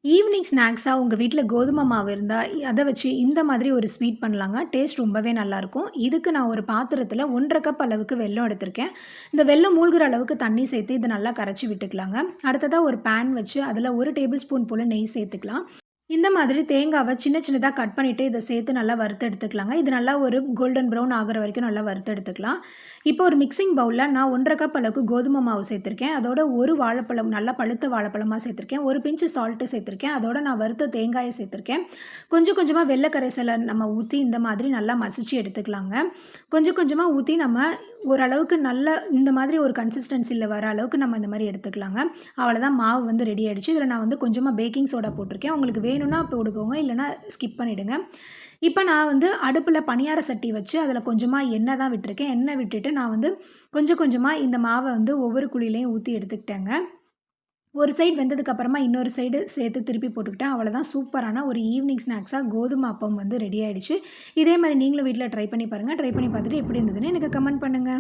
Evening ஸ்நாக்ஸாக உங்கள் வீட்டில் கோதுமை மாவு இருந்தால் அதை வச்சு இந்த மாதிரி ஒரு ஸ்வீட் பண்ணலாங்க. டேஸ்ட் ரொம்பவே நல்லாயிருக்கும். இதுக்கு நான் ஒரு பாத்திரத்தில் 1 1/2 கப் அளவுக்கு வெல்லம் எடுத்திருக்கேன். இந்த வெல்லம் மூழ்கிற அளவுக்கு தண்ணி சேர்த்து இதை நல்லா கரைச்சி விட்டுக்கலாங்க. அடுத்ததாக ஒரு பேன் வச்சு அதில் 1 டேபிள் ஸ்பூன் போல் நெய் சேர்த்துக்கலாம். இந்த மாதிரி தேங்காவ சின்ன சின்னதா கட் பண்ணிட்டு இத சேர்த்து நல்லா வறுத்து எடுத்துக்கலாங்க. இது நல்லா ஒரு கோல்டன் ப்ரவுன் ஆகுற வரைக்கும் நல்லா வறுத்து எடுத்துக்கலாம். இப்போ ஒரு மிக்ஸிங் பவுல்ல நான் 1 1/2 கப் அளவுக்கு கோதுமை மாவு சேர்த்திருக்கேன். அதோட ஒரு வாழைப்பழம் நல்லா பழுத்த வாழைப்பழமா சேர்த்திருக்கேன். ஒரு பிஞ்ச் சால்ட் சேர்த்திருக்கேன். அதோட நான் வறுத்த தேங்காய சேர்த்திருக்கேன். கொஞ்சம் கொஞ்சமா வெல்ல கரைசல நம்ம ஊத்தி இந்த மாதிரி நல்லா மசிச்சு எடுத்துக்கலாங்க. கொஞ்சம் கொஞ்சமா ஊத்தி நம்ம ஓரளவுக்கு நல்ல இந்த மாதிரி ஒரு கன்சிஸ்டன்சில வர அளவுக்கு நம்ம இந்த மாரி எடுத்துக்கலாங்க. அவ்வளோதான் மாவு வந்து ரெடி ஆயிடுச்சு. இதில நான் வந்து கொஞ்சமா பேக்கிங் சோடா போட்டிருக்கேன். உங்களுக்கு வேணும்னா போட்டுக்கோங்க. இல்லன்னா ஸ்கிப் பண்ணிடுங்க. இப்ப நான் வந்து அடுப்புல பணியார சட்டி வச்சு அதில கொஞ்சமா எண்ணெய் தான் விட்டுருக்கேன். எண்ணெய் விட்டுட்டு நான் வந்து கொஞ்சம் கொஞ்சமா இந்த மாவ வந்து ஒவ்வொரு குழியிலயும் ஊத்தி எடுத்துக்கிட்டேங்க. ஒரு சைடு வெந்ததுக்கு அப்புறமா இன்னொரு சைடு சேர்த்து திருப்பி போட்டுக்கிட்டேன். அவ்வளோதான் சூப்பரான ஒரு ஈவினிங் ஸ்நாக்ஸா கோதுமை அப்பம் வந்து ரெடி ஆயிடுச்சு. இதே மாரி நீங்களும் வீட்ல ட்ரை பண்ணி பாருங்க. ட்ரை பண்ணி பார்த்துட்டு எப்படி இருந்ததுன்னு எனக்கு கமெண்ட் பண்ணுங்க.